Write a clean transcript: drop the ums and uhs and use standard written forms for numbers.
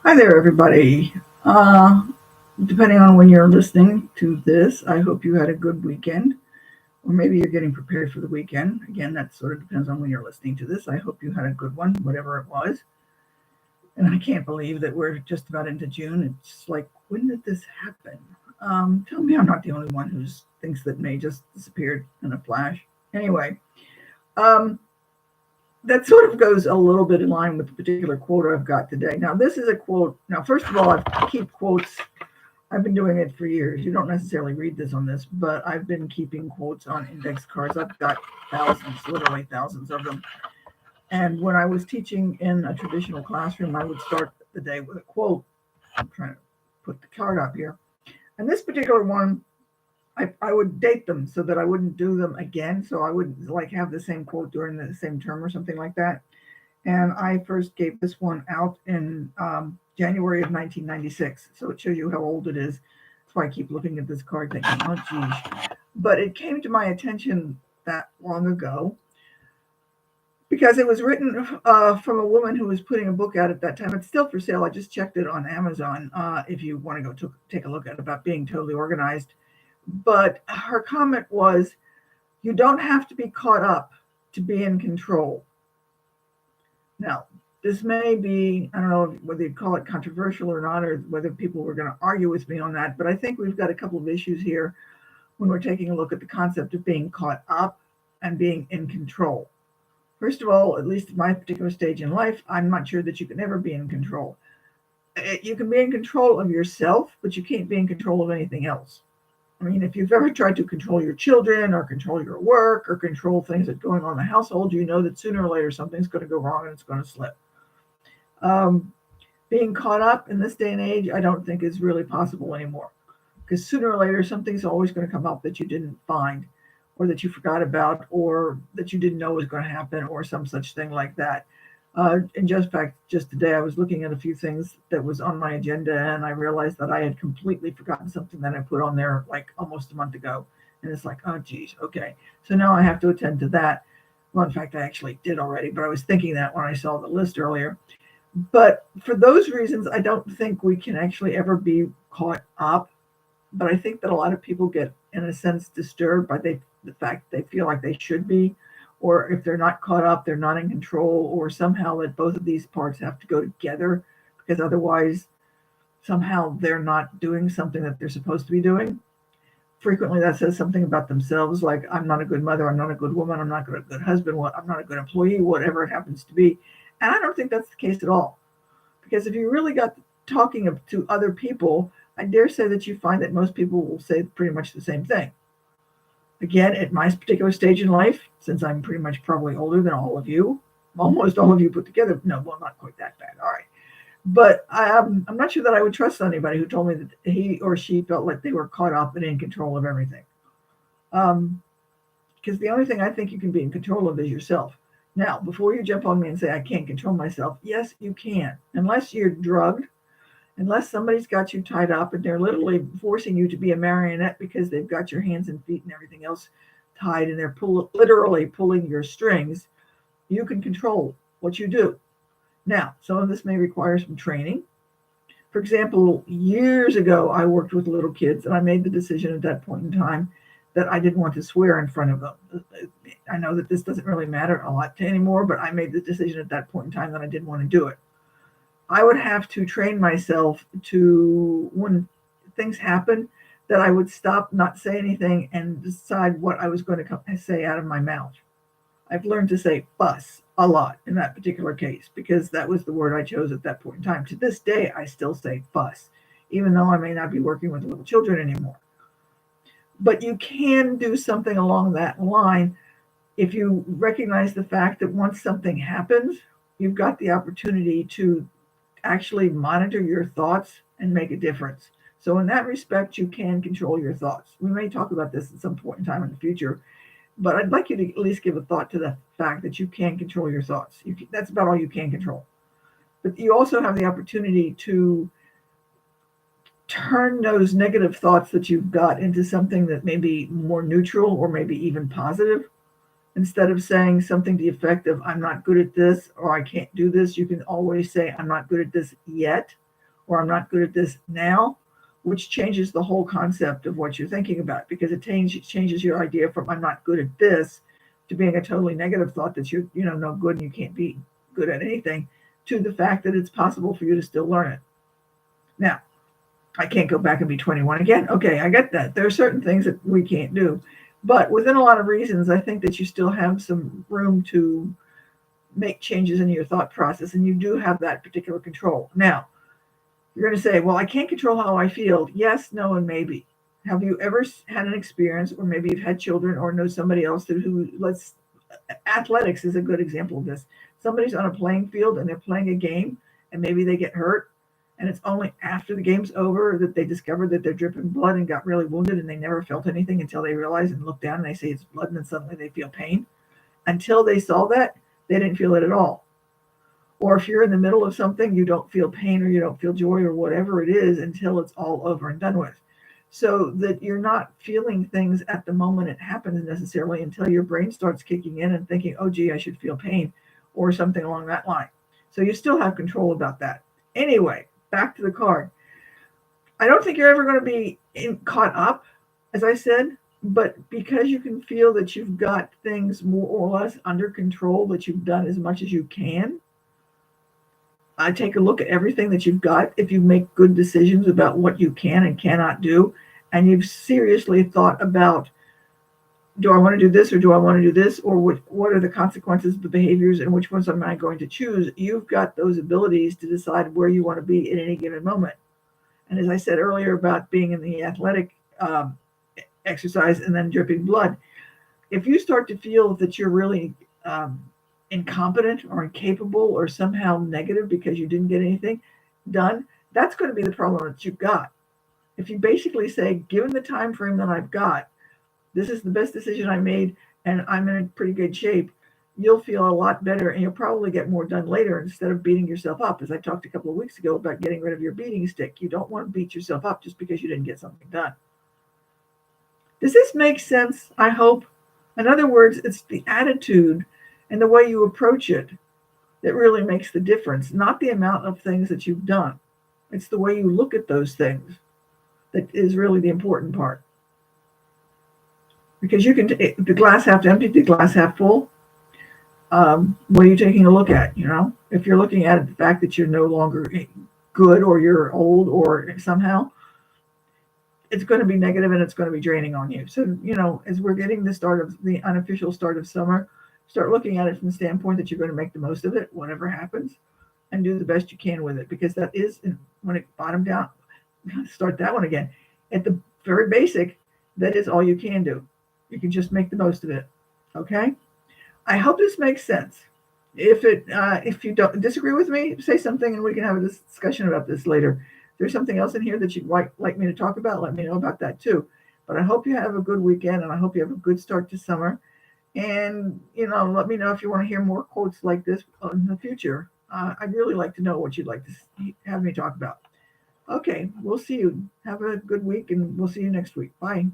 Hi there, everybody. Depending on when you're listening to this, I hope you had a good weekend, or maybe you're getting prepared for the weekend. Again, that sort of depends on when you're listening to this. I hope you had a good one, whatever it was. And I can't believe that we're just about into June. It's like, when did this happen? Tell me I'm not the only one who thinks that May just disappeared in a flash. Anyway, um, that sort of goes a little bit in line with the particular quote I've got today. Now, this is a quote. Now, first of all, I keep quotes. I've been doing it for years. You don't necessarily read this on this, but I've been keeping quotes on index cards. I've got thousands, literally thousands of them. And when I was teaching in a traditional classroom, I would start the day with a quote. I'm trying to put the card up here. And this particular one, I would date them so that I wouldn't do them again. So I wouldn't like have the same quote during the same term or something like that. And I first gave this one out in January of 1996. So it shows you how old it is. That's why I keep looking at this card thinking, oh, geez. But it came to my attention that long ago because it was written from a woman who was putting a book out at that time. It's still for sale. I just checked it on Amazon if you want to go take a look at it about being totally organized. But her comment was, you don't have to be caught up to be in control. Now, this may be, I don't know whether you'd call it controversial or not, or whether people were going to argue with me on that, but I think we've got a couple of issues here when we're taking a look at the concept of being caught up and being in control. First of all, at least at my particular stage in life, I'm not sure that you can ever be in control. You can be in control of yourself, but you can't be in control of anything else. I mean, if you've ever tried to control your children or control your work or control things that are going on in the household, you know that sooner or later something's going to go wrong and it's going to slip. Um, Being caught up in this day and age, I don't think is really possible anymore, because sooner or later something's always going to come up that you didn't find or that you forgot about or that you didn't know was going to happen or some such thing like that. In just fact, just today I was looking at a few things that was on my agenda and I realized that I had completely forgotten something that I put on there like almost a month ago. And it's like, oh geez, okay. So now I have to attend to that. Well, in fact, I actually did already, but I was thinking that when I saw the list earlier. But for those reasons, I don't think we can actually ever be caught up. But I think that a lot of people get, in a sense, disturbed by the fact they feel like they should be, or if they're not caught up, they're not in control, or somehow that both of these parts have to go together because otherwise, somehow they're not doing something that they're supposed to be doing. Frequently, that says something about themselves, like I'm not a good mother, I'm not a good woman, I'm not a good husband, I'm not a good employee, whatever it happens to be. And I don't think that's the case at all. Because if you really got talking to other people, I dare say that you find that most people will say pretty much the same thing. Again, at my particular stage in life, since I'm pretty much probably older than all of you, almost all of you put together. No, well, not quite that bad. All right. But I'm not sure that I would trust anybody who told me that he or she felt like they were caught up and in control of everything. Because the only thing I think you can be in control of is yourself. Now, before you jump on me and say, I can't control myself, yes, you can. Unless you're drugged, unless somebody's got you tied up and they're literally forcing you to be a marionette because they've got your hands and feet and everything else tied and they're literally pulling your strings, you can control what you do. Now, some of this may require some training. For example, years ago, I worked with little kids and I made the decision at that point in time that I didn't want to swear in front of them. I know that this doesn't really matter a lot anymore, but I made the decision at that point in time that I didn't want to do it. I would have to train myself to, when things happen, that I would stop, not say anything, and decide what I was going to say out of my mouth. I've learned to say fuss a lot in that particular case because that was the word I chose at that point in time. To this day, I still say fuss, even though I may not be working with little children anymore. But you can do something along that line if you recognize the fact that once something happens, you've got the opportunity to actually monitor your thoughts and make a difference. So in that respect, you can control your thoughts. We may talk about this at some point in time in the future, but I'd like you to at least give a thought to the fact that you can control your thoughts. That's about all you can control. But you also have the opportunity to turn those negative thoughts that you've got into something that may be more neutral or maybe even positive. Instead of saying something to the effect of, I'm not good at this or I can't do this, you can always say, I'm not good at this yet. or I'm not good at this now, which changes the whole concept of what you're thinking about, because it changes your idea from I'm not good at this to being a totally negative thought that you're no good and you can't be good at anything, to the fact that it's possible for you to still learn it. Now, I can't go back and be 21 again. Okay, I get that. There are certain things that we can't do. But within a lot of reasons, I think that you still have some room to make changes in your thought process, and you do have that particular control. Now, you're going to say, well, I can't control how I feel. Yes, no, and maybe. Have you ever had an experience, or maybe you've had children or know somebody else athletics is a good example of this. Somebody's on a playing field and they're playing a game, and maybe they get hurt, and it's only after the game's over that they discovered that they're dripping blood and got really wounded, and they never felt anything until they realize and look down and they say it's blood, and then suddenly they feel pain. Until they saw that, they didn't feel it at all. Or if you're in the middle of something, you don't feel pain or you don't feel joy or whatever it is until it's all over and done with. So that you're not feeling things at the moment it happens necessarily until your brain starts kicking in and thinking, oh, gee, I should feel pain or something along that line. So you still have control about that. Anyway, back to the card. I don't think you're ever going to be caught up, as I said, but because you can feel that you've got things more or less under control, that you've done as much as you can, I take a look at everything that you've got. If you make good decisions about what you can and cannot do, and you've seriously thought about, do I want to do this or do I want to do this, or what are the consequences of the behaviors and which ones am I going to choose, you've got those abilities to decide where you want to be at any given moment. And as I said earlier about being in the athletic exercise and then dripping blood, if you start to feel that you're really incompetent or incapable or somehow negative because you didn't get anything done, that's going to be the problem that you've got. If you basically say, given the time frame that I've got, this is the best decision I made and I'm in pretty good shape, you'll feel a lot better and you'll probably get more done later instead of beating yourself up. As I talked a couple of weeks ago about getting rid of your beating stick, you don't want to beat yourself up just because you didn't get something done. Does this make sense? I hope. In other words, it's the attitude and the way you approach it that really makes the difference, not the amount of things that you've done. It's the way you look at those things that is really the important part. Because you can the glass half empty, the glass half full. What are you taking a look at? If you're looking at the fact that you're no longer good or you're old or somehow, it's going to be negative and it's going to be draining on you. So, as we're getting the unofficial start of summer, start looking at it from the standpoint that you're going to make the most of it, whatever happens, and do the best you can with it. Because that is, when it bottomed out, start that one again. At the very basic, that is all you can do. You can just make the most of it. Okay? I hope this makes sense. If you don't disagree with me, say something and we can have a discussion about this later. If there's something else in here that you'd like me to talk about, let me know about that too. But I hope you have a good weekend and I hope you have a good start to summer. And, let me know if you want to hear more quotes like this in the future. I'd really like to know what you'd like to have me talk about. Okay, we'll see you. Have a good week and we'll see you next week. Bye.